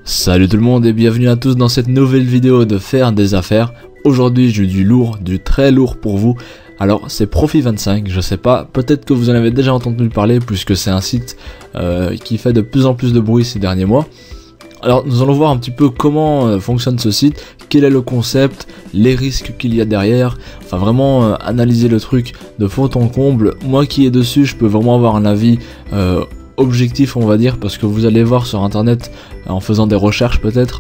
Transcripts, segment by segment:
Salut tout le monde et bienvenue à tous dans cette nouvelle vidéo de faire des affaires. Aujourd'hui j'ai du lourd, du très lourd pour vous. Alors c'est Profit25, je sais pas, peut-être que vous en avez déjà entendu parler puisque c'est un site qui fait de plus en plus de bruit ces derniers mois. Alors nous allons voir un petit peu comment fonctionne ce site, quel est le concept, les risques qu'il y a derrière, enfin vraiment analyser le truc de fond en comble. Moi qui est dessus, je peux vraiment avoir un avis objectif on va dire, parce que vous allez voir sur internet en faisant des recherches peut-être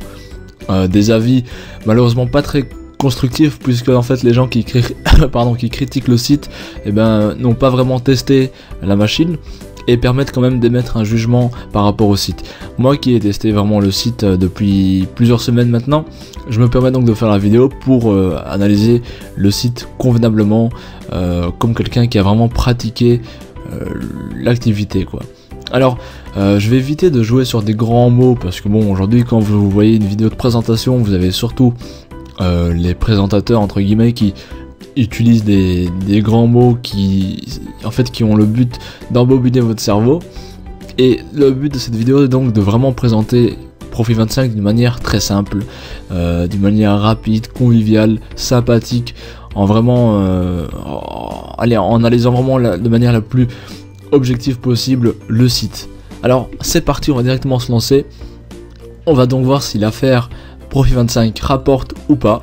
des avis malheureusement pas très constructifs, puisque en fait les gens qui critiquent le site n'ont pas vraiment testé la machine et permettent quand même d'émettre un jugement par rapport au site. Moi qui ai testé vraiment le site depuis plusieurs semaines maintenant, je me permets donc de faire la vidéo pour analyser le site convenablement comme quelqu'un qui a vraiment pratiqué l'activité quoi. Alors je vais éviter de jouer sur des grands mots parce que bon, aujourd'hui quand vous voyez une vidéo de présentation, vous avez surtout les présentateurs entre guillemets qui utilisent des grands mots qui ont le but d'embobiner votre cerveau. Et le but de cette vidéo est donc de vraiment présenter Profit25 d'une manière très simple, d'une manière rapide, conviviale, sympathique, en analysant vraiment de manière la plus objectif possible le site. Alors c'est parti, on va directement se lancer. On va donc voir si l'affaire Profit25 rapporte ou pas,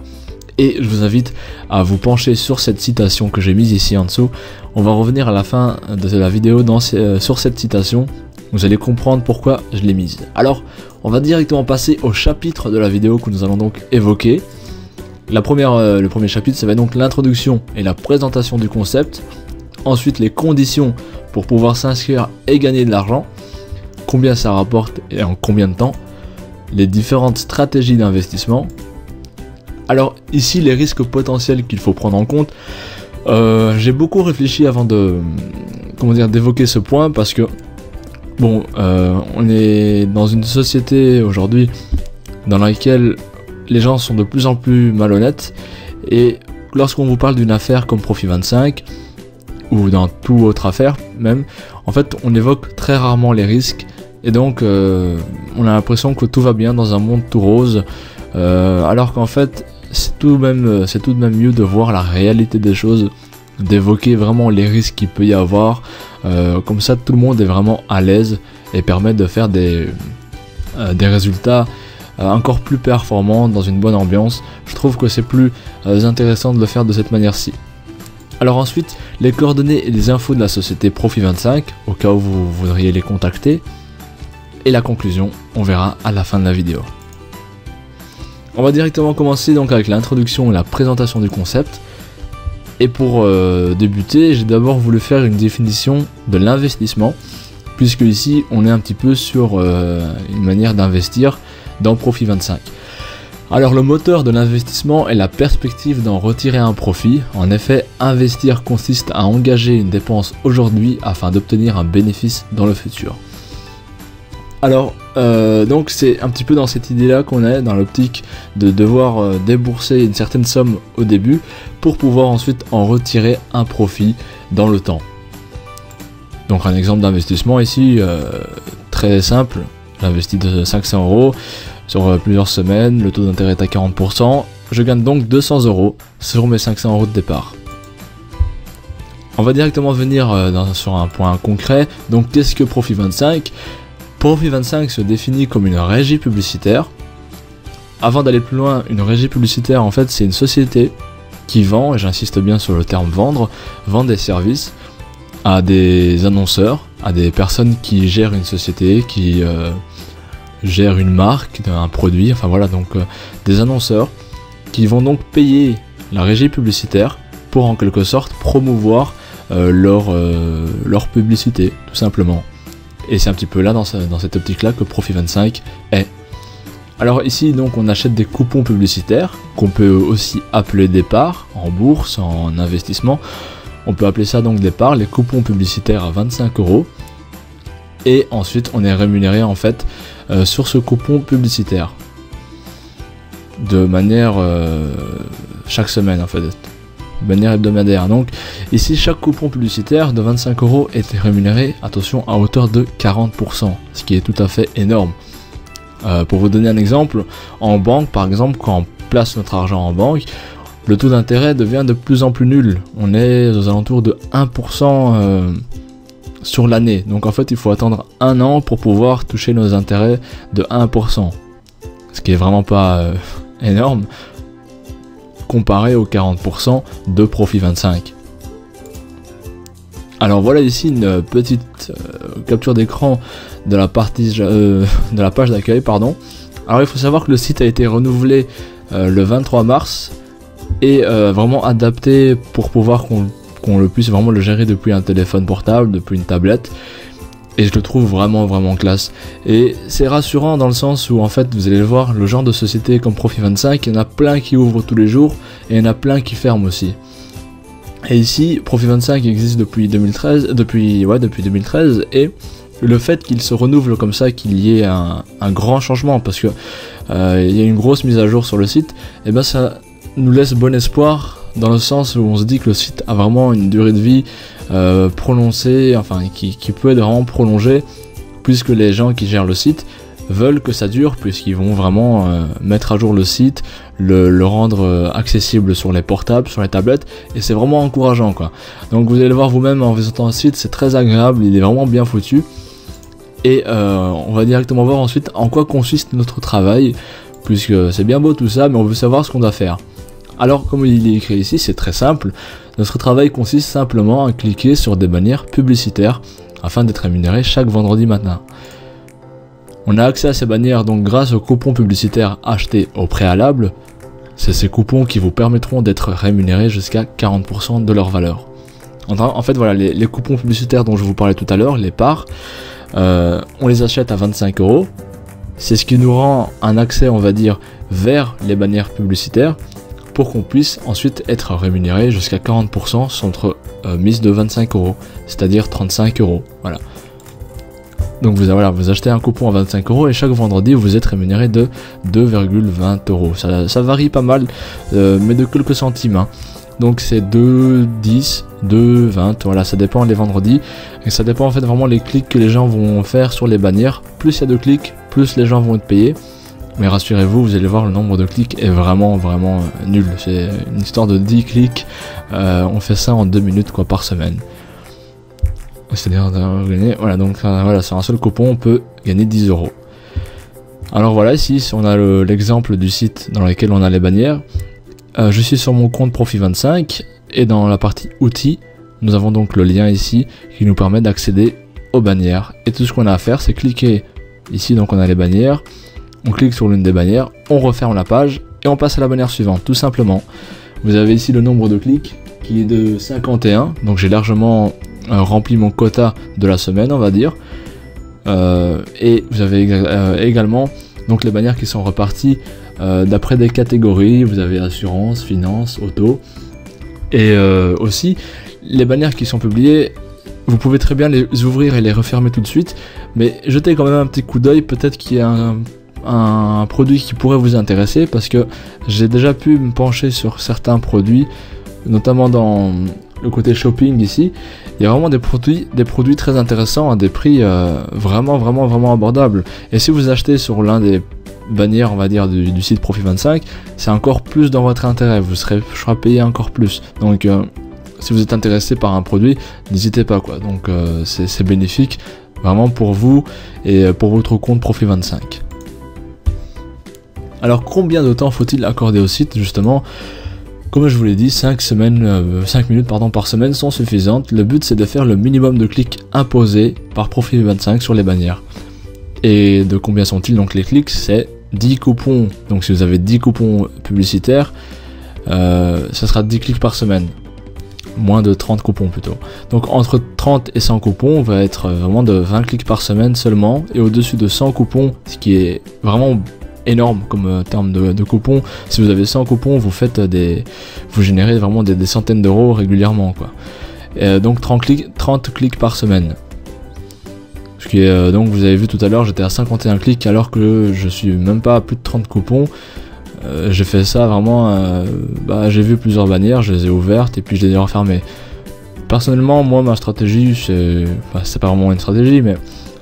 et je vous invite à vous pencher sur cette citation que j'ai mise ici en dessous. On va revenir à la fin de la vidéo sur cette citation, vous allez comprendre pourquoi je l'ai mise. Alors on va directement passer au chapitre de la vidéo que nous allons donc évoquer. Le premier chapitre, ça va donc l'introduction et la présentation du concept. Ensuite les conditions pour pouvoir s'inscrire et gagner de l'argent, combien ça rapporte et en combien de temps, les différentes stratégies d'investissement. Alors ici les risques potentiels qu'il faut prendre en compte. J'ai beaucoup réfléchi avant d'évoquer ce point parce que bon, on est dans une société aujourd'hui dans laquelle les gens sont de plus en plus malhonnêtes, et lorsqu'on vous parle d'une affaire comme Profit25 ou dans toute autre affaire même, en fait on évoque très rarement les risques, et donc on a l'impression que tout va bien dans un monde tout rose, alors qu'en fait c'est tout de même mieux de voir la réalité des choses, d'évoquer vraiment les risques qu'il peut y avoir, comme ça tout le monde est vraiment à l'aise et permet de faire des résultats encore plus performants dans une bonne ambiance. Je trouve que c'est plus intéressant de le faire de cette manière-ci. Alors ensuite, les coordonnées et les infos de la société Profit25, au cas où vous voudriez les contacter, et la conclusion, on verra à la fin de la vidéo. On va directement commencer donc avec l'introduction et la présentation du concept. Et pour débuter, j'ai d'abord voulu faire une définition de l'investissement, puisque ici on est un petit peu sur une manière d'investir dans Profit25. Alors le moteur de l'investissement est la perspective d'en retirer un profit. En effet, investir consiste à engager une dépense aujourd'hui afin d'obtenir un bénéfice dans le futur. Alors donc c'est un petit peu dans cette idée là qu'on est, dans l'optique de devoir débourser une certaine somme au début pour pouvoir ensuite en retirer un profit dans le temps. Donc un exemple d'investissement ici très simple, j'investis de 500 € sur plusieurs semaines, le taux d'intérêt est à 40%, je gagne donc 200 € sur mes 500 € de départ. On va directement venir sur un point concret. Donc qu'est-ce que Profit25 ? Profit25 se définit comme une régie publicitaire. Avant d'aller plus loin, une régie publicitaire en fait c'est une société qui vend, et j'insiste bien sur le terme vendre, vend des services à des annonceurs, à des personnes qui gèrent une société, qui gèrent une marque, un produit, enfin voilà, donc des annonceurs qui vont donc payer la régie publicitaire pour en quelque sorte promouvoir leur publicité, tout simplement. Et c'est un petit peu là, dans cette optique-là, que Profit25 est. Alors ici, donc, on achète des coupons publicitaires, qu'on peut aussi appeler des parts, en bourse, en investissement. On peut appeler ça donc des parts, les coupons publicitaires à 25 €. Et ensuite, on est rémunéré en fait sur ce coupon publicitaire. De manière chaque semaine en fait. De manière hebdomadaire. Donc ici chaque coupon publicitaire de 25 € est rémunéré, attention, à hauteur de 40%, ce qui est tout à fait énorme. Pour vous donner un exemple, en banque par exemple, quand on place notre argent en banque, le taux d'intérêt devient de plus en plus nul. On est aux alentours de 1% sur l'année. Donc en fait il faut attendre 1 an pour pouvoir toucher nos intérêts de 1%. Ce qui est vraiment pas énorme comparé aux 40% de Profit 25. Alors voilà ici une petite capture d'écran de la partie de la page d'accueil, pardon. Alors il faut savoir que le site a été renouvelé le 23 mars et vraiment adapté pour pouvoir qu'on le puisse vraiment le gérer depuis un téléphone portable, depuis une tablette. Et je le trouve vraiment classe. Et c'est rassurant dans le sens où en fait vous allez le voir, le genre de société comme Profit 25, il y en a plein qui ouvrent tous les jours et il y en a plein qui ferment aussi. Et ici, Profit 25 existe depuis 2013, depuis 2013, et le fait qu'il se renouvelle comme ça, qu'il y ait un grand changement, parce que il y a une grosse mise à jour sur le site, et ben ça nous laisse bon espoir dans le sens où on se dit que le site a vraiment une durée de vie prononcée, enfin qui peut être vraiment prolongée, puisque les gens qui gèrent le site veulent que ça dure, puisqu'ils vont vraiment mettre à jour le site, le rendre accessible sur les portables, sur les tablettes, et c'est vraiment encourageant quoi. Donc vous allez le voir vous-même en visitant le site, c'est très agréable, il est vraiment bien foutu. Et on va directement voir ensuite en quoi consiste notre travail, puisque c'est bien beau tout ça, mais on veut savoir ce qu'on doit faire. Alors comme il est écrit ici, c'est très simple, notre travail consiste simplement à cliquer sur des bannières publicitaires afin d'être rémunéré chaque vendredi matin. On a accès à ces bannières donc grâce aux coupons publicitaires achetés au préalable. C'est ces coupons qui vous permettront d'être rémunérés jusqu'à 40% de leur valeur. En fait voilà, les coupons publicitaires dont je vous parlais tout à l'heure, les parts, on les achète à 25 €. C'est ce qui nous rend un accès, on va dire, vers les bannières publicitaires pour qu'on puisse ensuite être rémunéré jusqu'à 40% sur notre mise de 25 €, c'est-à-dire 35 €. Voilà. Donc vous achetez un coupon à 25 € et chaque vendredi vous êtes rémunéré de 2,20 €. Ça varie pas mal, mais de quelques centimes. Hein. Donc c'est 2,10, 2,20, voilà, ça dépend les vendredis. Et ça dépend en fait vraiment les clics que les gens vont faire sur les bannières. Plus il y a de clics, plus les gens vont être payés. Mais rassurez-vous, vous allez voir, le nombre de clics est vraiment nul. C'est une histoire de 10 clics. On fait ça en 2 minutes quoi, par semaine. C'est-à-dire gagner, voilà, donc voilà, sur un seul coupon on peut gagner 10 €. Alors voilà, ici on a l'exemple du site dans lequel on a les bannières. Je suis sur mon compte Profit 25 et dans la partie outils, nous avons donc le lien ici qui nous permet d'accéder aux bannières. Et tout ce qu'on a à faire, c'est cliquer ici, donc on a les bannières, on clique sur l'une des bannières, on referme la page et on passe à la bannière suivante, tout simplement. Vous avez ici le nombre de clics qui est de 51, donc j'ai largement rempli mon quota de la semaine, on va dire. Et vous avez également donc les bannières qui sont reparties d'après des catégories. Vous avez assurance, finance, auto, et aussi les bannières qui sont publiées. Vous pouvez très bien les ouvrir et les refermer tout de suite, mais jetez quand même un petit coup d'œil, peut-être qu'il y a un produit qui pourrait vous intéresser, parce que j'ai déjà pu me pencher sur certains produits, notamment dans le côté shopping ici. Il y a vraiment des produits très intéressants à des prix vraiment abordables. Et si vous achetez sur l'un des bannières, on va dire, du site Profit 25, c'est encore plus dans votre intérêt, vous serez payé encore plus. Donc si vous êtes intéressé par un produit, n'hésitez pas quoi. Donc c'est bénéfique vraiment pour vous et pour votre compte Profit 25. Alors combien de temps faut-il accorder au site justement? Comme je vous l'ai dit, 5 minutes par semaine sont suffisantes. Le but c'est de faire le minimum de clics imposés par Profit 25 sur les bannières. Et de combien sont-ils? Donc les clics, c'est 10 coupons. Donc si vous avez 10 coupons publicitaires, ça sera 10 clics par semaine. Moins de 30 coupons plutôt. Donc entre 30 et 100 coupons, on va être vraiment de 20 clics par semaine seulement. Et au-dessus de 100 coupons, ce qui est vraiment énorme comme terme de coupons. Si vous avez 100 coupons, vous générez vraiment des centaines d'euros régulièrement quoi. Et donc 30 clics par semaine. Ce qui est donc, vous avez vu tout à l'heure, j'étais à 51 clics alors que je suis même pas à plus de 30 coupons. J'ai fait ça vraiment, j'ai vu plusieurs bannières, je les ai ouvertes et puis je les ai refermées. Personnellement, moi ma stratégie, c'est pas vraiment une stratégie, mais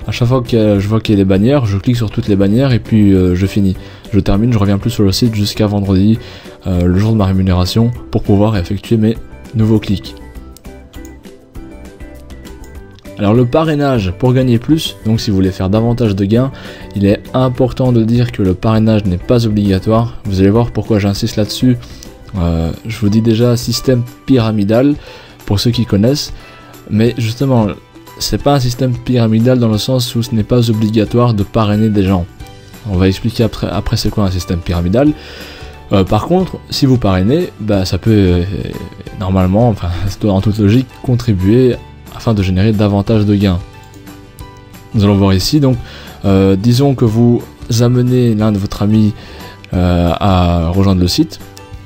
À chaque fois que je vois qu'il y a des bannières, je clique sur toutes les bannières et puis je finis. Je termine, je reviens plus sur le site jusqu'à vendredi, le jour de ma rémunération, pour pouvoir effectuer mes nouveaux clics. Alors le parrainage pour gagner plus, donc si vous voulez faire davantage de gains, il est important de dire que le parrainage n'est pas obligatoire. Vous allez voir pourquoi j'insiste là-dessus. Je vous dis déjà système pyramidal pour ceux qui connaissent, mais justement c'est pas un système pyramidal dans le sens où ce n'est pas obligatoire de parrainer des gens. On va expliquer après c'est quoi un système pyramidal. Par contre, si vous parrainez, ça peut normalement, enfin en toute logique, contribuer afin de générer davantage de gains. Nous allons voir ici, donc disons que vous amenez l'un de votre ami à rejoindre le site,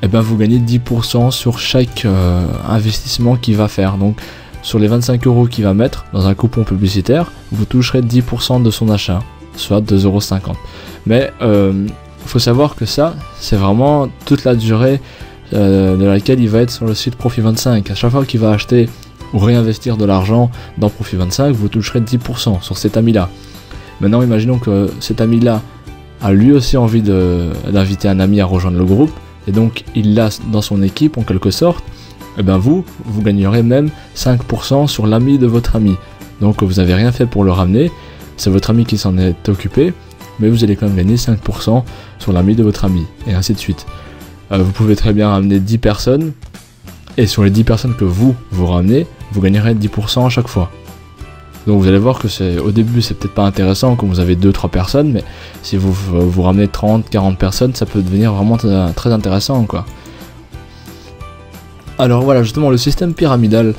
et vous gagnez 10% sur chaque investissement qu'il va faire. Donc sur les 25 € qu'il va mettre dans un coupon publicitaire, vous toucherez 10% de son achat, soit 2,50 €. Mais il faut savoir que ça, c'est vraiment toute la durée de laquelle il va être sur le site Profit25. À chaque fois qu'il va acheter ou réinvestir de l'argent dans Profit25, vous toucherez 10% sur cet ami-là. Maintenant, imaginons que cet ami-là a lui aussi envie d'inviter un ami à rejoindre le groupe, et donc il l'a dans son équipe en quelque sorte, et vous gagnerez même 5% sur l'ami de votre ami. Donc vous n'avez rien fait pour le ramener, c'est votre ami qui s'en est occupé, mais vous allez quand même gagner 5% sur l'ami de votre ami, et ainsi de suite. Vous pouvez très bien ramener 10 personnes, et sur les 10 personnes que vous ramenez, vous gagnerez 10% à chaque fois. Donc vous allez voir que au début c'est peut-être pas intéressant quand vous avez 2-3 personnes, mais si vous ramenez 30-40 personnes, ça peut devenir vraiment très intéressant quoi. Alors voilà, justement le système pyramidal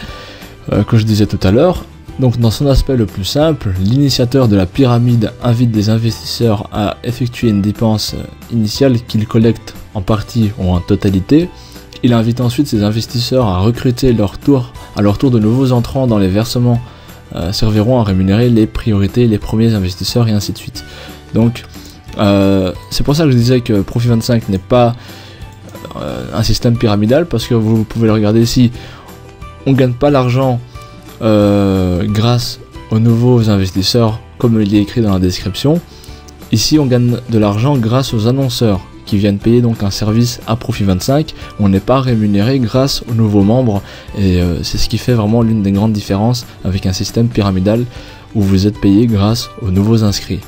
que je disais tout à l'heure, donc dans son aspect le plus simple, l'initiateur de la pyramide invite des investisseurs à effectuer une dépense initiale qu'ils collectent en partie ou en totalité. Il invite ensuite ses investisseurs à recruter à leur tour de nouveaux entrants dans les versements serviront à rémunérer les priorités, les premiers investisseurs et ainsi de suite. Donc c'est pour ça que je disais que Profit25 n'est pas un système pyramidal, parce que vous pouvez le regarder ici, on gagne pas l'argent grâce aux nouveaux investisseurs comme il est écrit dans la description. Ici on gagne de l'argent grâce aux annonceurs qui viennent payer donc un service à Profit25. On n'est pas rémunéré grâce aux nouveaux membres, et c'est ce qui fait vraiment l'une des grandes différences avec un système pyramidal où vous êtes payé grâce aux nouveaux inscrits.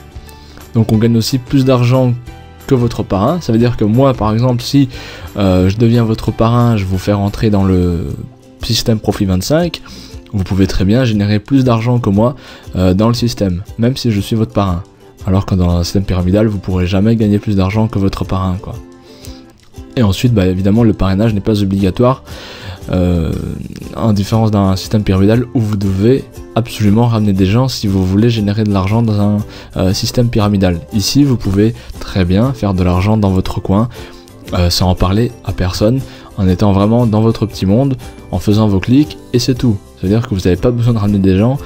Donc on gagne aussi plus d'argent que votre parrain. Ça veut dire que moi par exemple, si je deviens votre parrain, je vous fais rentrer dans le système Profit25, vous pouvez très bien générer plus d'argent que moi dans le système, même si je suis votre parrain. Alors que dans un système pyramidal, vous pourrez jamais gagner plus d'argent que votre parrain quoi. Et ensuite, évidemment, le parrainage n'est pas obligatoire, en différence d'un système pyramidal où vous devez absolument ramener des gens si vous voulez générer de l'argent dans un système pyramidal. Ici, vous pouvez très bien faire de l'argent dans votre coin, sans en parler à personne, en étant vraiment dans votre petit monde, en faisant vos clics, et c'est tout. C'est-à-dire que vous n'avez pas besoin de ramener des gens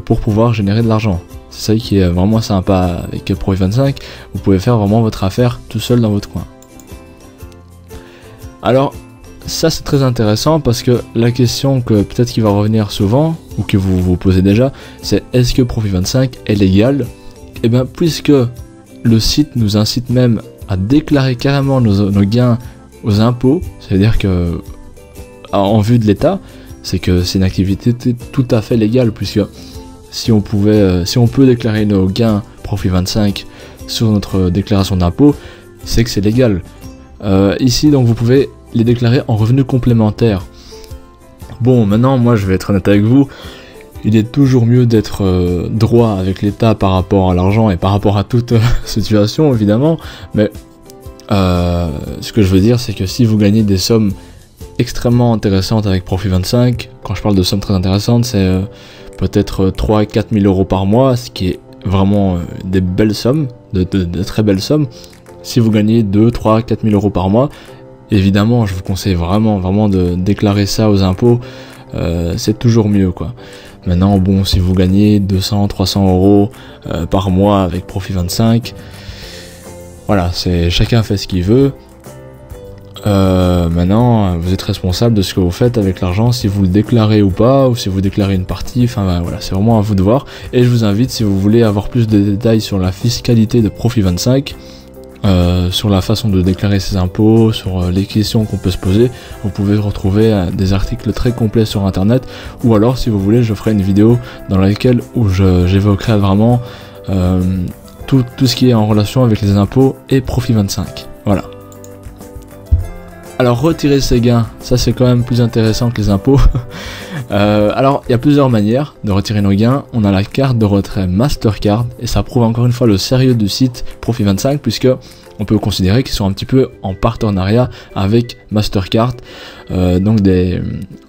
pour pouvoir générer de l'argent. C'est ça qui est vraiment sympa avec Profit25, vous pouvez faire vraiment votre affaire tout seul dans votre coin. Alors ça c'est très intéressant, parce que la question que peut-être qui va revenir souvent, ou que vous vous posez déjà, c'est est-ce que Profit25 est légal? Et bien puisque le site nous incite même à déclarer carrément nos gains aux impôts, c'est-à-dire que en vue de l'État, c'est que c'est une activité tout à fait légale, puisque si on peut déclarer nos gains Profit25 sur notre déclaration d'impôt, c'est que c'est légal. Ici donc vous pouvez les déclarer en revenus complémentaires. Bon, maintenant moi je vais être honnête avec vous, il est toujours mieux d'être droit avec l'État par rapport à l'argent et par rapport à toute situation évidemment, mais ce que je veux dire c'est que si vous gagnez des sommes extrêmement intéressantes avec Profit25, quand je parle de sommes très intéressantes, c'est peut-être 3 000 à 4 000 € par mois, ce qui est vraiment des belles sommes, de très belles sommes. Si vous gagnez 2, 3, 4 000 € par mois, évidemment je vous conseille vraiment de déclarer ça aux impôts, c'est toujours mieux quoi. Maintenant bon, si vous gagnez 200, 300 € par mois avec Profit25, voilà, chacun fait ce qu'il veut. Maintenant, vous êtes responsable de ce que vous faites avec l'argent, si vous le déclarez ou pas, ou si vous déclarez une partie, enfin voilà, c'est vraiment à vous de voir. Et je vous invite, si vous voulez avoir plus de détails sur la fiscalité de Profit25, sur la façon de déclarer ses impôts, sur les questions qu'on peut se poser, vous pouvez retrouver des articles très complets sur internet, ou alors si vous voulez je ferai une vidéo dans laquelle où j'évoquerai vraiment tout ce qui est en relation avec les impôts et Profit25. Voilà. Alors retirer ses gains, ça c'est quand même plus intéressant que les impôts. Alors il y a plusieurs manières de retirer nos gains. On a la carte de retrait Mastercard, et ça prouve encore une fois le sérieux du site Profit25, puisque on peut considérer qu'ils sont un petit peu en partenariat avec Mastercard, donc des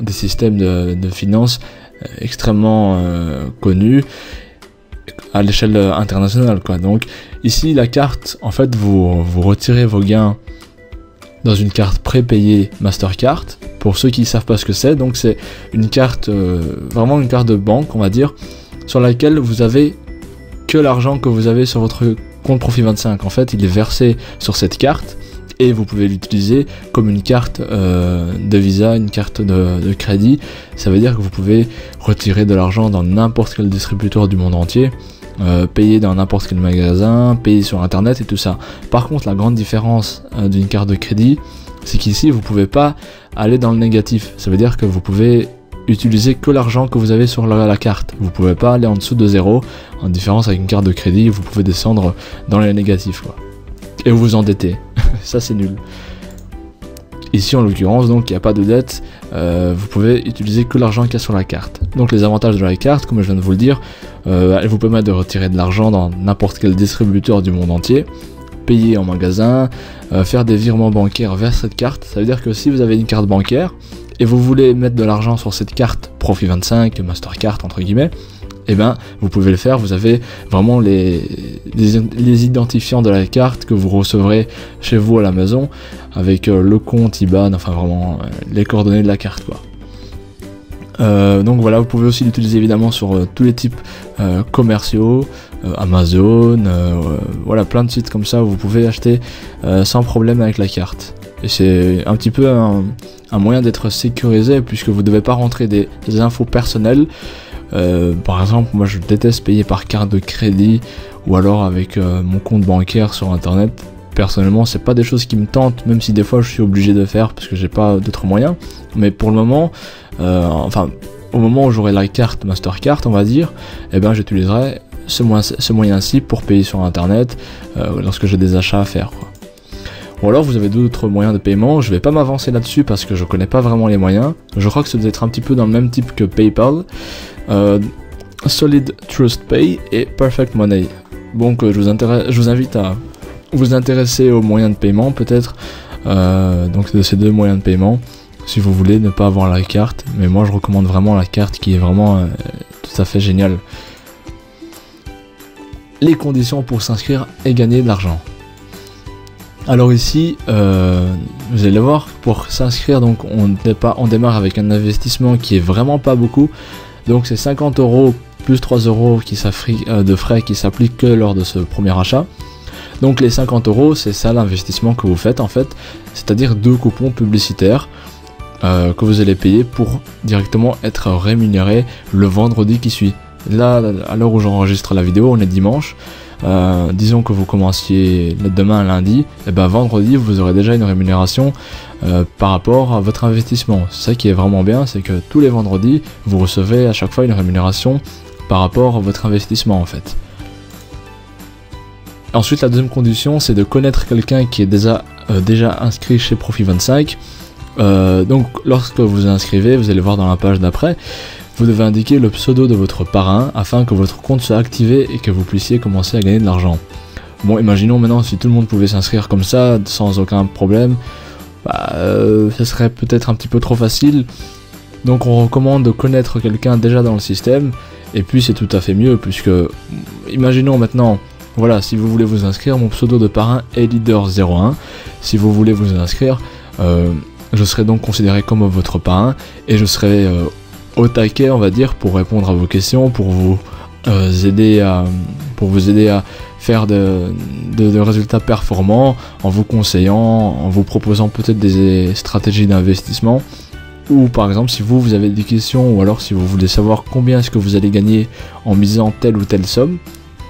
systèmes de finances extrêmement connus à l'échelle internationale, quoi. Donc ici la carte, en fait vous retirez vos gains dans une carte prépayée Mastercard. Pour ceux qui ne savent pas ce que c'est, donc c'est une carte, vraiment une carte de banque on va dire, sur laquelle vous avez que l'argent que vous avez sur votre compte Profit25. En fait il est versé sur cette carte et vous pouvez l'utiliser comme une carte de Visa, une carte de crédit. Ça veut dire que vous pouvez retirer de l'argent dans n'importe quel distributeur du monde entier, payer dans n'importe quel magasin, payer sur internet et tout ça. Par contre la grande différence d'une carte de crédit, c'est qu'ici vous pouvez pas aller dans le négatif. Ça veut dire que vous pouvez utiliser que l'argent que vous avez sur la carte. Vous pouvez pas aller en dessous de 0. En différence avec une carte de crédit, vous pouvez descendre dans les négatifs, quoi. Et vous endetter. Ça c'est nul. Ici en l'occurrence, donc il n'y a pas de dette, vous pouvez utiliser que l'argent qu'il y a sur la carte. Donc les avantages de la carte, comme je viens de vous le dire, elle vous permet de retirer de l'argent dans n'importe quel distributeur du monde entier, payer en magasin, faire des virements bancaires vers cette carte. Ça veut dire que si vous avez une carte bancaire et vous voulez mettre de l'argent sur cette carte Profit25, Mastercard entre guillemets, et ben vous pouvez le faire. Vous avez vraiment les identifiants de la carte que vous recevrez chez vous à la maison avec le compte IBAN, enfin vraiment les coordonnées de la carte, quoi. Donc voilà, vous pouvez aussi l'utiliser évidemment sur tous les types commerciaux, Amazon, voilà, plein de sites comme ça où vous pouvez acheter sans problème avec la carte. Et c'est un petit peu un moyen d'être sécurisé, puisque vous ne devez pas rentrer des infos personnelles. Par exemple, moi je déteste payer par carte de crédit ou alors avec mon compte bancaire sur internet. Personnellement, c'est pas des choses qui me tentent, même si des fois je suis obligé de faire parce que j'ai pas d'autres moyens. Mais pour le moment, enfin au moment où j'aurai la carte Mastercard, on va dire, eh ben j'utiliserai ce moyen-ci pour payer sur internet lorsque j'ai des achats à faire, quoi. Ou alors vous avez d'autres moyens de paiement. Je vais pas m'avancer là-dessus parce que je connais pas vraiment les moyens. Je crois que ça doit être un petit peu dans le même type que PayPal, Solid Trust Pay et Perfect Money. Donc je vous invite à vous intéresser aux moyens de paiement peut-être, donc de ces deux moyens de paiement, si vous voulez ne pas avoir la carte. Mais moi je recommande vraiment la carte, qui est vraiment tout à fait géniale. Les conditions pour s'inscrire et gagner de l'argent. Alors ici, vous allez voir, pour s'inscrire, donc on démarre avec un investissement qui est vraiment pas beaucoup. Donc c'est 50 € plus 3 € de frais qui s'appliquent que lors de ce premier achat. Donc les 50 €, c'est ça l'investissement que vous faites en fait, c'est-à-dire 2 coupons publicitaires que vous allez payer pour directement être rémunéré le vendredi qui suit. Là, à l'heure où j'enregistre la vidéo, on est dimanche. Disons que vous commenciez demain lundi, et ben vendredi vous aurez déjà une rémunération par rapport à votre investissement. C'est ça qui est vraiment bien, c'est que tous les vendredis vous recevez à chaque fois une rémunération par rapport à votre investissement en fait. Ensuite, la deuxième condition, c'est de connaître quelqu'un qui est déjà inscrit chez Profit25. Donc lorsque vous vous inscrivez, vous allez voir dans la page d'après, vous devez indiquer le pseudo de votre parrain afin que votre compte soit activé et que vous puissiez commencer à gagner de l'argent. Bon, imaginons maintenant si tout le monde pouvait s'inscrire comme ça sans aucun problème, ça serait peut-être un petit peu trop facile. Donc on recommande de connaître quelqu'un déjà dans le système, et puis c'est tout à fait mieux, puisque imaginons maintenant, voilà, si vous voulez vous inscrire, mon pseudo de parrain est Leader01. Si vous voulez vous inscrire, je serai donc considéré comme votre parrain et je serai au taquet, on va dire, pour répondre à vos questions, pour vous aider à faire de résultats performants en vous conseillant, en vous proposant peut-être des stratégies d'investissement. Ou par exemple si vous avez des questions, ou alors si vous voulez savoir combien est-ce que vous allez gagner en misant telle ou telle somme,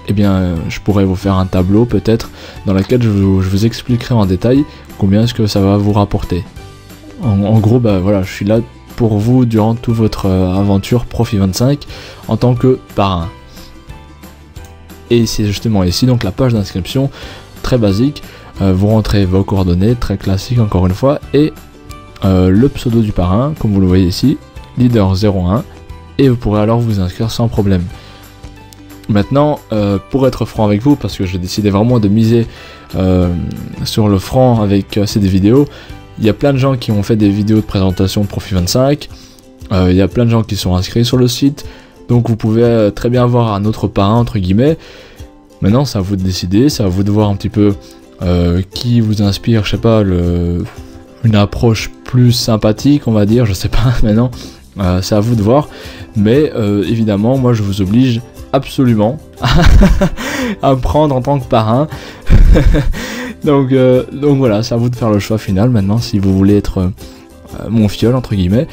eh bien je pourrais vous faire un tableau peut-être dans lequel je vous expliquerai en détail combien est-ce que ça va vous rapporter. En gros, bah voilà, je suis là pour vous durant toute votre aventure Profit25 en tant que parrain. Et c'est justement ici donc la page d'inscription, très basique, vous rentrez vos coordonnées, très classique encore une fois, et le pseudo du parrain, comme vous le voyez ici, leader01, et vous pourrez alors vous inscrire sans problème. Maintenant, pour être franc avec vous, parce que j'ai décidé vraiment de miser sur le franc avec ces vidéos, il y a plein de gens qui ont fait des vidéos de présentation Profit25, il y a plein de gens qui sont inscrits sur le site, donc vous pouvez très bien avoir un autre parrain entre guillemets. Maintenant c'est à vous de décider, c'est à vous de voir un petit peu qui vous inspire, je sais pas, une approche plus sympathique on va dire, je sais pas maintenant, c'est à vous de voir, mais évidemment moi je vous oblige absolument à me prendre en tant que parrain. donc voilà, c'est à vous de faire le choix final maintenant si vous voulez être mon fiole entre guillemets.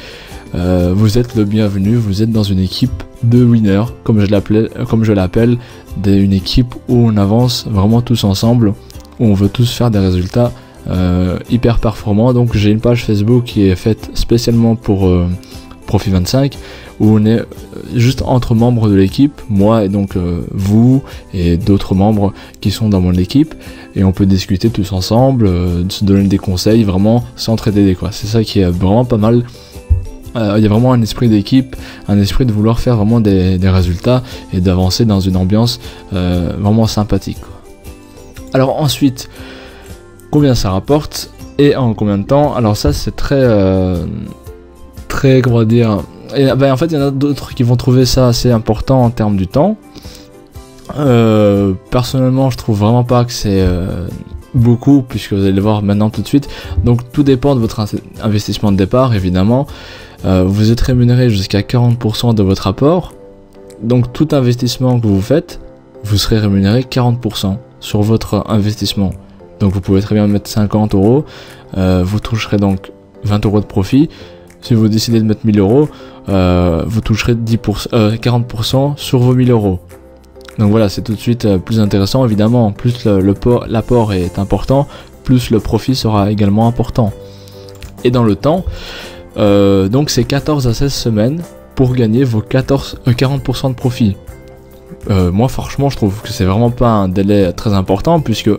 Vous êtes le bienvenu, vous êtes dans une équipe de winners, comme je l'appelle, une équipe où on avance vraiment tous ensemble, où on veut tous faire des résultats hyper performants. Donc j'ai une page Facebook qui est faite spécialement pour Profit25, où on est juste entre membres de l'équipe, moi et donc vous et d'autres membres qui sont dans mon équipe, et on peut discuter tous ensemble, se donner des conseils, vraiment s'entraider quoi. C'est ça qui est vraiment pas mal. Il y a vraiment un esprit d'équipe, un esprit de vouloir faire vraiment des résultats et d'avancer dans une ambiance vraiment sympathique quoi. Alors ensuite, combien ça rapporte et en combien de temps? Alors ça c'est très comment dire, et, en fait il y en a d'autres qui vont trouver ça assez important en termes du temps. Personnellement je trouve vraiment pas que c'est beaucoup, puisque vous allez le voir maintenant tout de suite. Donc tout dépend de votre investissement de départ évidemment. Vous êtes rémunéré jusqu'à 40% de votre apport, donc tout investissement que vous faites, vous serez rémunéré 40% sur votre investissement. Donc vous pouvez très bien mettre 50 euros, vous toucherez donc 20 euros de profit. Si vous décidez de mettre 1000 euros, vous toucherez 40% sur vos 1000 euros. Donc voilà, c'est tout de suite plus intéressant évidemment. Plus l'apport est important, plus le profit sera également important. Et dans le temps, donc c'est 14 à 16 semaines pour gagner vos 40% de profit. Moi franchement je trouve que c'est vraiment pas un délai très important, puisque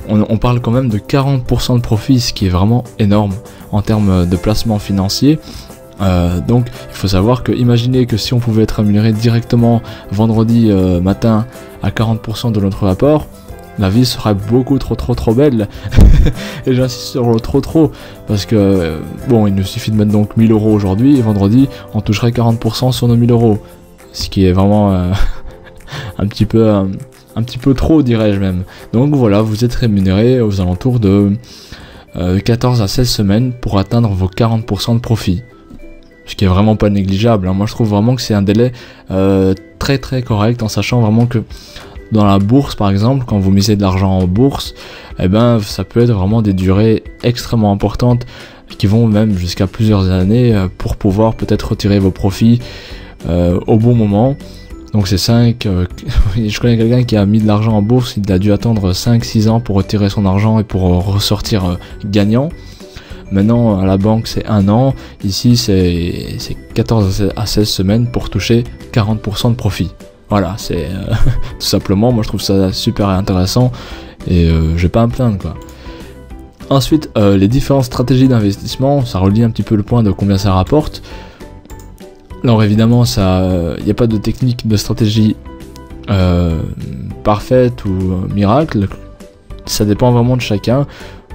on parle quand même de 40% de profit, ce qui est vraiment énorme en termes de placement financier. Donc il faut savoir que, imaginez que si on pouvait être rémunéré directement vendredi matin à 40% de notre apport, la vie serait beaucoup trop belle. Et j'insiste sur le trop, parce que bon, il nous suffit de mettre donc 1000 euros aujourd'hui, et vendredi on toucherait 40% sur nos 1000 euros, ce qui est vraiment un petit peu trop, dirais-je même. Donc voilà, vous êtes rémunéré aux alentours de 14 à 16 semaines pour atteindre vos 40% de profit, ce qui est vraiment pas négligeable, hein. Moi je trouve vraiment que c'est un délai très correct, en sachant vraiment que dans la bourse par exemple, quand vous misez de l'argent en bourse, eh ben ça peut être vraiment des durées extrêmement importantes qui vont même jusqu'à plusieurs années pour pouvoir peut-être retirer vos profits au bon moment. Donc c'est 5, je connais quelqu'un qui a mis de l'argent en bourse, il a dû attendre 5-6 ans pour retirer son argent et pour ressortir gagnant. Maintenant à la banque c'est 1 an, ici c'est 14 à 16 semaines pour toucher 40% de profit. Voilà, c'est tout simplement, moi je trouve ça super intéressant et je vais pas me plaindre quoi. Ensuite, les différentes stratégies d'investissement, ça relie un petit peu le point de combien ça rapporte. Alors évidemment, il n'y a pas de technique, de stratégie parfaite ou miracle, ça dépend vraiment de chacun.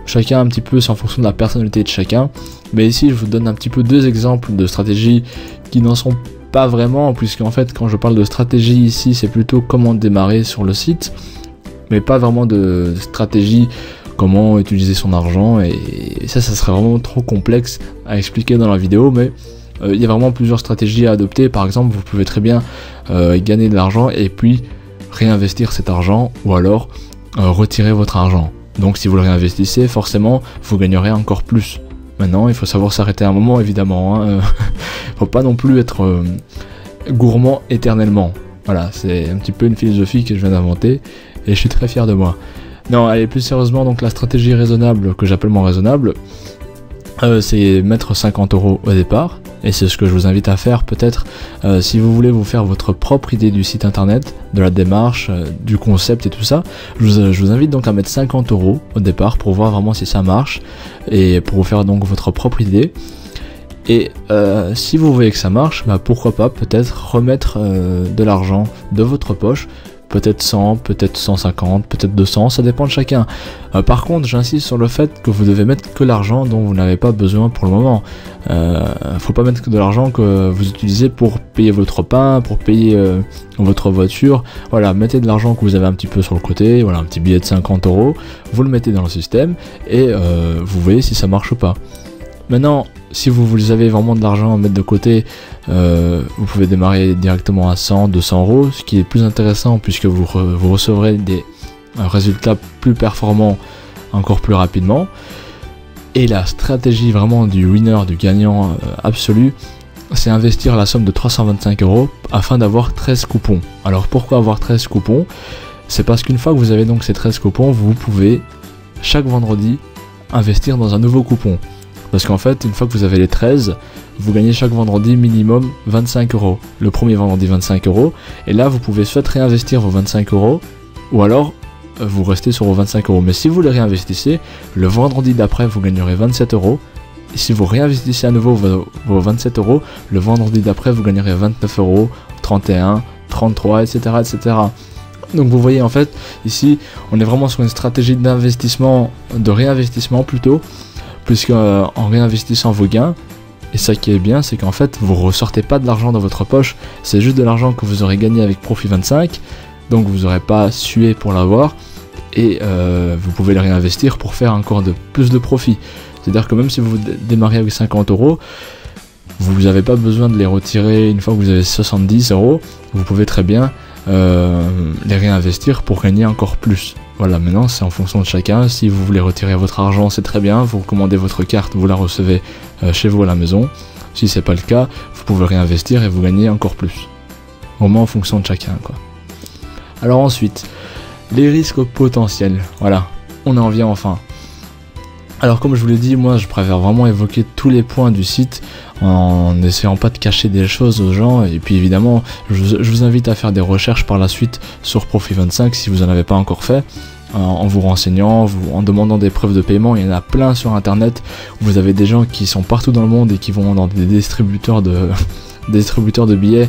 Chacun un petit peu, c'est en fonction de la personnalité de chacun. Mais ici, je vous donne un petit peu 2 exemples de stratégies qui n'en sont pas vraiment, puisqu'en fait, quand je parle de stratégie ici, c'est plutôt comment démarrer sur le site, mais pas vraiment de stratégie, comment utiliser son argent, et ça serait vraiment trop complexe à expliquer dans la vidéo, mais il y a vraiment plusieurs stratégies à adopter. Par exemple, vous pouvez très bien gagner de l'argent et puis réinvestir cet argent ou alors retirer votre argent. Donc si vous le réinvestissez, forcément vous gagnerez encore plus. Maintenant il faut savoir s'arrêter à un moment évidemment, hein. Faut pas non plus être gourmand éternellement. Voilà, c'est un petit peu une philosophie que je viens d'inventer et je suis très fier de moi. Non, allez, plus sérieusement, donc la stratégie raisonnable, que j'appelle moins raisonnable, c'est mettre 50 € au départ, et c'est ce que je vous invite à faire peut-être si vous voulez vous faire votre propre idée du site internet, de la démarche, du concept et tout ça. Je vous invite donc à mettre 50 € au départ pour voir vraiment si ça marche, et pour vous faire donc votre propre idée. Et si vous voyez que ça marche, bah pourquoi pas peut-être remettre de l'argent de votre poche, peut-être 100, peut-être 150, peut-être 200, ça dépend de chacun. Par contre, j'insiste sur le fait que vous devez mettre que l'argent dont vous n'avez pas besoin pour le moment. Faut pas mettre que de l'argent que vous utilisez pour payer votre pain, pour payer votre voiture. Voilà, mettez de l'argent que vous avez un petit peu sur le côté, voilà, un petit billet de 50 €, vous le mettez dans le système et vous voyez si ça marche ou pas. Maintenant, si vous avez vraiment de l'argent à mettre de côté, vous pouvez démarrer directement à 100, 200 €, ce qui est plus intéressant puisque vous recevrez des résultats plus performants encore plus rapidement. Et la stratégie vraiment du winner, du gagnant absolu, c'est investir la somme de 325 € afin d'avoir 13 coupons. Alors pourquoi avoir 13 coupons? C'est parce qu'une fois que vous avez donc ces 13 coupons, vous pouvez chaque vendredi investir dans un nouveau coupon. Parce qu'en fait, une fois que vous avez les 13, vous gagnez chaque vendredi minimum 25 €. Le premier vendredi 25 €, et là vous pouvez soit réinvestir vos 25 €, ou alors vous restez sur vos 25 €. Mais si vous les réinvestissez, le vendredi d'après vous gagnerez 27 €. Et si vous réinvestissez à nouveau vos 27 €, le vendredi d'après vous gagnerez 29 €, 31, 33, etc., etc. Donc vous voyez en fait, ici, on est vraiment sur une stratégie d'investissement, de réinvestissement plutôt, puisque en réinvestissant vos gains, et ça qui est bien, c'est qu'en fait vous ressortez pas de l'argent dans votre poche, c'est juste de l'argent que vous aurez gagné avec Profit 25, donc vous n'aurez pas sué pour l'avoir, et vous pouvez le réinvestir pour faire encore plus de profit. C'est-à-dire que même si vous démarrez avec 50 €, vous n'avez pas besoin de les retirer une fois que vous avez 70 €, vous pouvez très bien les réinvestir pour gagner encore plus. Voilà, maintenant c'est en fonction de chacun. Si vous voulez retirer votre argent, c'est très bien, vous commandez votre carte, vous la recevez chez vous à la maison. Si c'est pas le cas, vous pouvez réinvestir et vous gagnez encore plus. Vraiment en fonction de chacun, quoi. Alors ensuite, les risques potentiels. Voilà, on en vient enfin. Alors comme je vous l'ai dit, moi je préfère vraiment évoquer tous les points du site en n'essayant pas de cacher des choses aux gens, et puis évidemment je vous invite à faire des recherches par la suite sur Profit 25 si vous n'en avez pas encore fait, en vous renseignant, en demandant des preuves de paiement. Il y en a plein sur internet, vous avez des gens qui sont partout dans le monde et qui vont dans des distributeurs de billets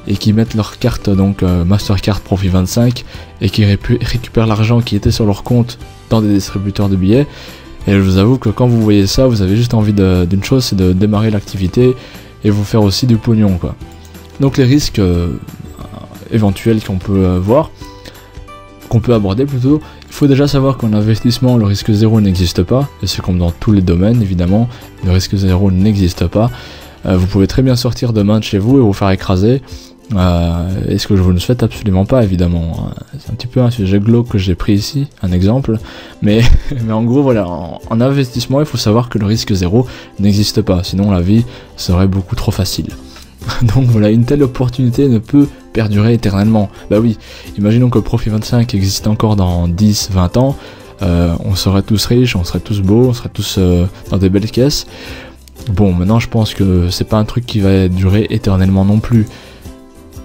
et qui mettent leur carte, donc Mastercard Profit 25, et qui récupèrent l'argent qui était sur leur compte dans des distributeurs de billets. Et je vous avoue que quand vous voyez ça, vous avez juste envie d'une chose, c'est de démarrer l'activité et vous faire aussi du pognon, quoi. Donc les risques éventuels qu'on peut voir, qu'on peut aborder plutôt, il faut déjà savoir qu'en investissement, le risque zéro n'existe pas, et c'est comme dans tous les domaines évidemment, le risque zéro n'existe pas. Vous pouvez très bien sortir demain de chez vous et vous faire écraser. Et ce que je vous ne souhaite absolument pas, évidemment. C'est un petit peu un sujet glauque que j'ai pris ici, un exemple, mais en gros voilà, en investissement il faut savoir que le risque zéro n'existe pas, sinon la vie serait beaucoup trop facile. Donc voilà, une telle opportunité ne peut perdurer éternellement. Bah oui, imaginons que Profit 25 existe encore dans 10-20 ans, on serait tous riches, on serait tous beaux, on serait tous dans des belles caisses. Bon, maintenant je pense que c'est pas un truc qui va durer éternellement non plus.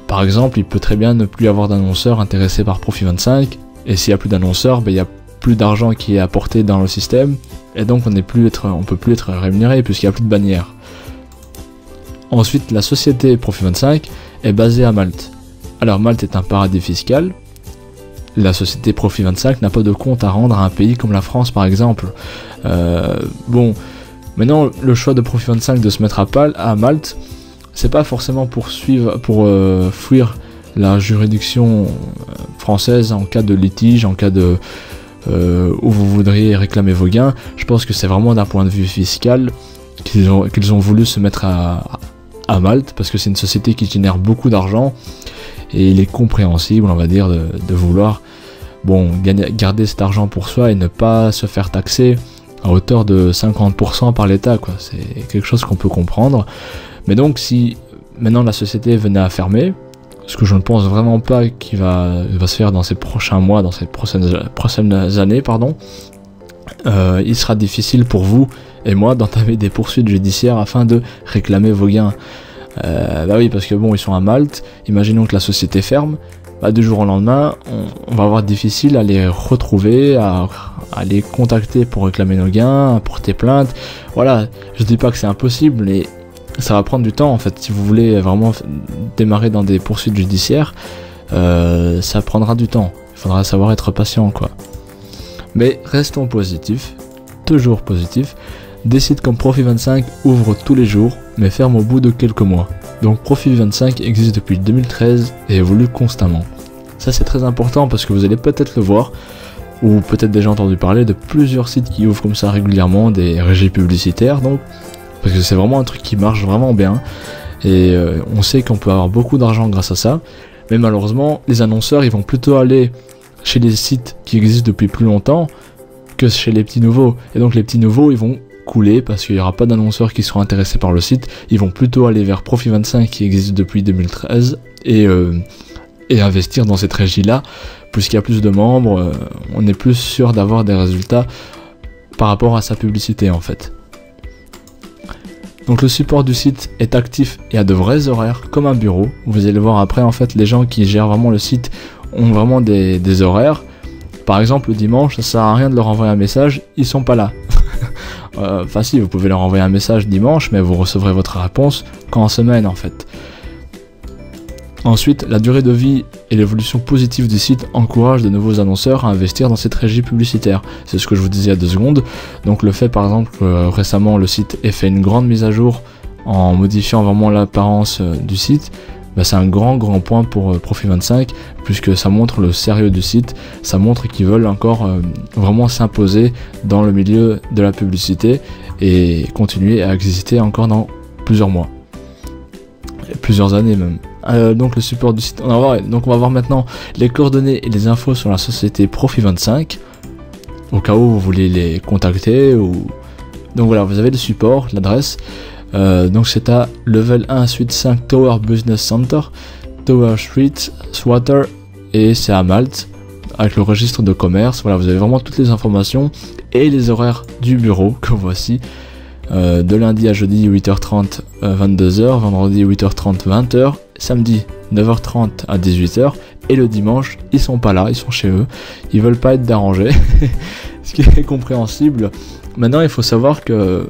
Par exemple, il peut très bien ne plus avoir d'annonceurs intéressés par Profit 25, et s'il n'y a plus d'annonceurs, il n'y a plus d'argent qui est apporté dans le système, et donc on peut plus être rémunéré puisqu'il n'y a plus de bannière. Ensuite, la société Profit 25 est basée à Malte. Alors Malte est un paradis fiscal. La société Profit 25 n'a pas de compte à rendre à un pays comme la France par exemple. Bon, maintenant le choix de Profit 25 de se mettre à Malte, c'est pas forcément pour fuir la juridiction française en cas de litige, en cas de où vous voudriez réclamer vos gains. Je pense que c'est vraiment d'un point de vue fiscal qu'ils ont voulu se mettre à Malte, parce que c'est une société qui génère beaucoup d'argent et il est compréhensible, on va dire, de vouloir garder cet argent pour soi et ne pas se faire taxer à hauteur de 50% par l'État, quoi. C'est quelque chose qu'on peut comprendre. Mais donc si maintenant la société venait à fermer, ce que je ne pense vraiment pas qu'il va se faire dans ces prochains mois, dans ces prochaines années, il sera difficile pour vous et moi d'entamer des poursuites judiciaires afin de réclamer vos gains. Bah oui, parce que bon, ils sont à Malte, imaginons que la société ferme, du jour au lendemain, on va avoir difficile à les retrouver, à les contacter pour réclamer nos gains, à porter plainte. Voilà, je dis pas que c'est impossible, mais ça va prendre du temps en fait. Si vous voulez vraiment démarrer dans des poursuites judiciaires, ça prendra du temps. Il faudra savoir être patient, quoi. Mais restons positifs, toujours positifs. Des sites comme Profit25 ouvrent tous les jours, mais ferment au bout de quelques mois. Donc Profit25 existe depuis 2013 et évolue constamment. Ça c'est très important parce que vous allez peut-être le voir, ou peut-être déjà entendu parler de plusieurs sites qui ouvrent comme ça régulièrement des régies publicitaires, donc parce que c'est vraiment un truc qui marche vraiment bien, et on sait qu'on peut avoir beaucoup d'argent grâce à ça, mais malheureusement les annonceurs ils vont plutôt aller chez les sites qui existent depuis plus longtemps que chez les petits nouveaux, et donc les petits nouveaux ils vont couler parce qu'il n'y aura pas d'annonceurs qui seront intéressés par le site, ils vont plutôt aller vers Profit25 qui existe depuis 2013 et investir dans cette régie là, puisqu'il y a plus de membres, on est plus sûr d'avoir des résultats par rapport à sa publicité en fait. Donc le support du site est actif et a de vrais horaires comme un bureau. Vous allez voir après en fait les gens qui gèrent vraiment le site ont vraiment des horaires. Par exemple le dimanche ça sert à rien de leur envoyer un message, ils sont pas là. Enfin si, vous pouvez leur envoyer un message dimanche, mais vous recevrez votre réponse qu'en semaine en fait. Ensuite, la durée de vie et l'évolution positive du site encouragent de nouveaux annonceurs à investir dans cette régie publicitaire. C'est ce que je vous disais il y a 2 secondes. Donc le fait par exemple que récemment le site ait fait une grande mise à jour en modifiant vraiment l'apparence du site, c'est un grand point pour Profit25, puisque ça montre le sérieux du site, ça montre qu'ils veulent encore vraiment s'imposer dans le milieu de la publicité et continuer à exister encore dans plusieurs mois, plusieurs années même. Donc le support du site, on va voir maintenant les coordonnées et les infos sur la société Profit25, au cas où vous voulez les contacter. Donc voilà, vous avez le support, l'adresse. Donc c'est à Level 1 Suite 5 Tower Business Center, Tower Street, Swatter, et c'est à Malte avec le registre de commerce. Voilà, vous avez vraiment toutes les informations et les horaires du bureau que voici, de lundi à jeudi 8h30 22h, vendredi 8h30 20h, samedi 9h30 à 18h, et le dimanche ils sont pas là, ils sont chez eux, ils veulent pas être dérangés, ce qui est compréhensible. Maintenant il faut savoir que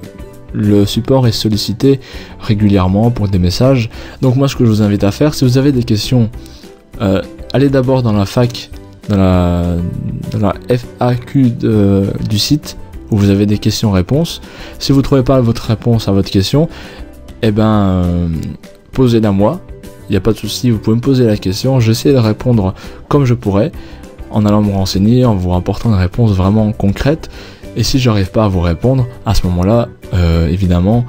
le support est sollicité régulièrement pour des messages. Donc moi ce que je vous invite à faire, si vous avez des questions, allez d'abord dans la FAQ, dans la FAQ du site, où vous avez des questions-réponses. Si vous ne trouvez pas votre réponse à votre question, posez-la moi, il n'y a pas de souci, vous pouvez me poser la question, j'essaie de répondre comme je pourrais, en allant me renseigner, en vous rapportant une réponse vraiment concrète. Et si j'arrive pas à vous répondre, à ce moment-là, évidemment,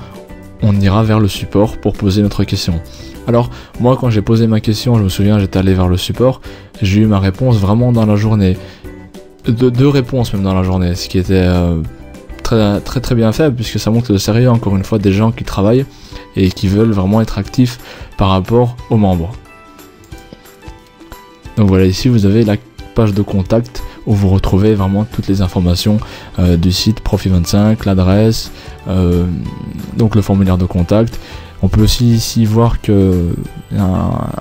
on ira vers le support pour poser notre question. Alors, moi, quand j'ai posé ma question, je me souviens, j'étais allé vers le support, j'ai eu ma réponse vraiment dans la journée. 2 réponses même dans la journée, ce qui était très bien fait, puisque ça montre le sérieux, encore une fois, des gens qui travaillent et qui veulent vraiment être actifs par rapport aux membres. Donc voilà, ici vous avez la page de contact où vous retrouvez vraiment toutes les informations du site Profit25, l'adresse, donc le formulaire de contact. On peut aussi ici voir que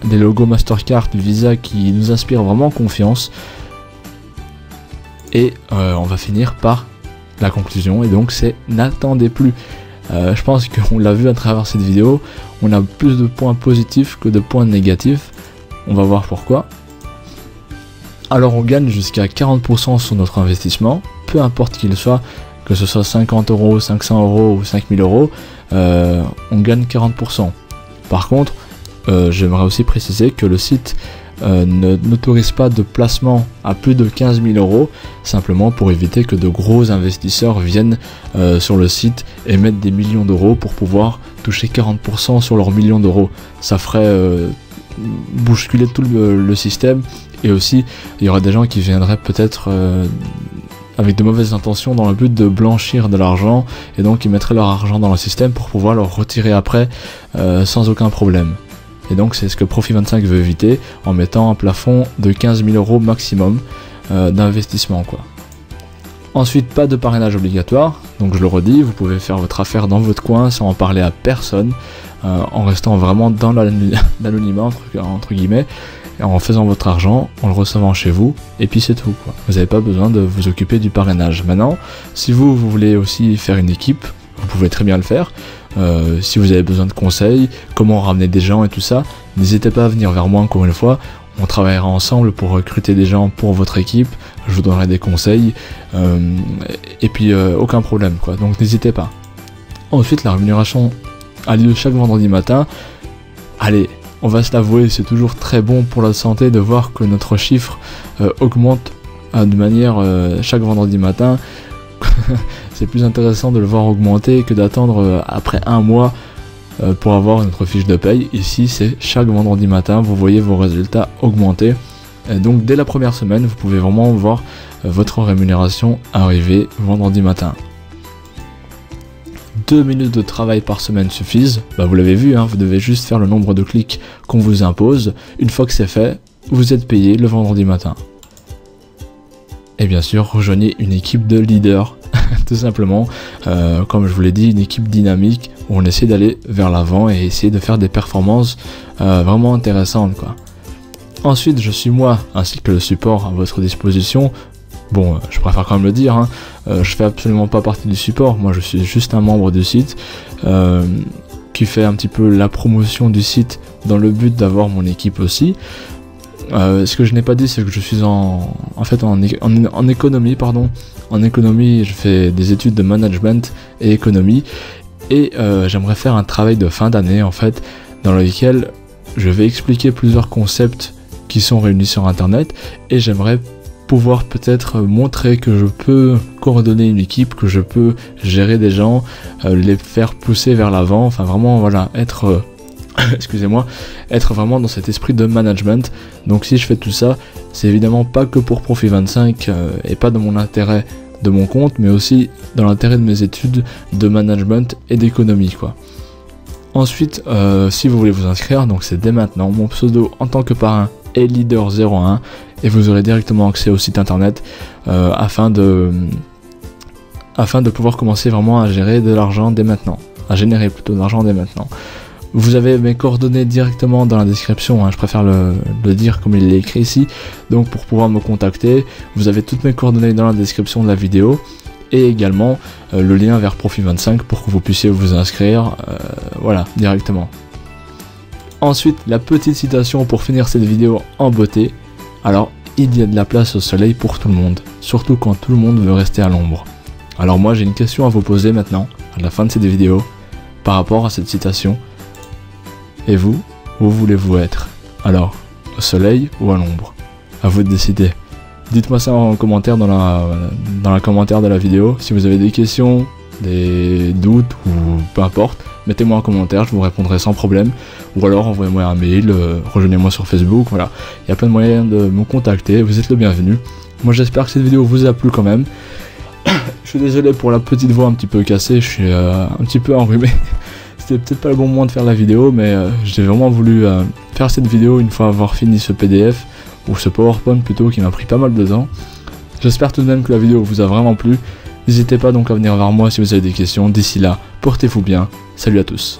des logos Mastercard, Visa qui nous inspirent vraiment confiance. Et on va finir par la conclusion, et donc c'est n'attendez plus. Je pense qu'on l'a vu à travers cette vidéo, on a plus de points positifs que de points négatifs. On va voir pourquoi. Alors on gagne jusqu'à 40% sur notre investissement, peu importe qu'il soit, que ce soit 50 €, 500 € ou 5000 €, on gagne 40%. Par contre, j'aimerais aussi préciser que le site n'autorise pas de placement à plus de 15 000 €, simplement pour éviter que de gros investisseurs viennent sur le site et mettent des millions d'euros pour pouvoir toucher 40% sur leurs millions d'euros. Ça ferait bousculer tout le système, et aussi il y aura des gens qui viendraient peut-être avec de mauvaises intentions dans le but de blanchir de l'argent, et donc ils mettraient leur argent dans le système pour pouvoir le retirer après sans aucun problème. Et donc c'est ce que Profit25 veut éviter en mettant un plafond de 15 000 € maximum d'investissement, quoi. Ensuite, pas de parrainage obligatoire, donc je le redis, vous pouvez faire votre affaire dans votre coin sans en parler à personne, en restant vraiment dans l'anonymat entre guillemets, et en faisant votre argent, en le recevant chez vous, et puis c'est tout, quoi. Vous n'avez pas besoin de vous occuper du parrainage. Maintenant, si vous voulez aussi faire une équipe, vous pouvez très bien le faire. Si vous avez besoin de conseils, comment ramener des gens et tout ça, n'hésitez pas à venir vers moi encore une fois. On travaillera ensemble pour recruter des gens pour votre équipe, je vous donnerai des conseils, et puis aucun problème, quoi. Donc n'hésitez pas. Ensuite, la rémunération a lieu chaque vendredi matin. Allez, on va se l'avouer, c'est toujours très bon pour la santé de voir que notre chiffre augmente de manière chaque vendredi matin. C'est plus intéressant de le voir augmenter que d'attendre après un mois pour avoir notre fiche de paye. Ici, c'est chaque vendredi matin, vous voyez vos résultats augmenter. Et donc dès la première semaine, vous pouvez vraiment voir votre rémunération arriver vendredi matin. 2 minutes de travail par semaine suffisent. Vous l'avez vu, hein, vous devez juste faire le nombre de clics qu'on vous impose. Une fois que c'est fait, vous êtes payé le vendredi matin. Et bien sûr, rejoignez une équipe de leaders. Tout simplement, comme je vous l'ai dit, une équipe dynamique où on essaie d'aller vers l'avant et essayer de faire des performances vraiment intéressantes, quoi. Ensuite, je suis moi ainsi que le support à votre disposition. Bon, je préfère quand même le dire, hein, je fais absolument pas partie du support, moi je suis juste un membre du site qui fait un petit peu la promotion du site dans le but d'avoir mon équipe aussi. Ce que je n'ai pas dit, c'est que je suis en économie, pardon. En économie, je fais des études de management et économie, et j'aimerais faire un travail de fin d'année en fait, dans lequel je vais expliquer plusieurs concepts qui sont réunis sur internet, et j'aimerais pouvoir peut-être montrer que je peux coordonner une équipe, que je peux gérer des gens, les faire pousser vers l'avant, enfin vraiment voilà, être excusez-moi, être vraiment dans cet esprit de management. Donc si je fais tout ça, c'est évidemment pas que pour Profit25 et pas dans mon intérêt de mon compte, mais aussi dans l'intérêt de mes études de management et d'économie, quoi. Ensuite, si vous voulez vous inscrire, donc c'est dès maintenant, mon pseudo en tant que parrain est leader01, et vous aurez directement accès au site internet afin de pouvoir commencer vraiment à gérer de l'argent dès maintenant, à générer plutôt de l'argent dès maintenant. Vous avez mes coordonnées directement dans la description, hein, je préfère le dire comme il est écrit ici. Donc pour pouvoir me contacter, vous avez toutes mes coordonnées dans la description de la vidéo, et également le lien vers Profit25 pour que vous puissiez vous inscrire, voilà, directement. Ensuite, la petite citation pour finir cette vidéo en beauté. Alors, il y a de la place au soleil pour tout le monde, surtout quand tout le monde veut rester à l'ombre. Alors moi j'ai une question à vous poser maintenant, à la fin de cette vidéo, par rapport à cette citation. Et vous, où voulez-vous être? Alors, au soleil ou à l'ombre? À vous de décider. Dites-moi ça en commentaire dans la commentaire de la vidéo. Si vous avez des questions, des doutes ou peu importe, mettez-moi en commentaire, je vous répondrai sans problème. Ou alors envoyez-moi un mail, rejoignez-moi sur Facebook, voilà. Il y a plein de moyens de me contacter, vous êtes le bienvenu. Moi j'espère que cette vidéo vous a plu quand même. Je suis désolé pour la petite voix un petit peu cassée, je suis un petit peu enrhumé. C'était peut-être pas le bon moment de faire la vidéo, mais j'ai vraiment voulu faire cette vidéo une fois avoir fini ce PDF, ou ce PowerPoint plutôt, qui m'a pris pas mal de temps. J'espère tout de même que la vidéo vous a vraiment plu. N'hésitez pas donc à venir vers moi si vous avez des questions. D'ici là, portez-vous bien. Salut à tous.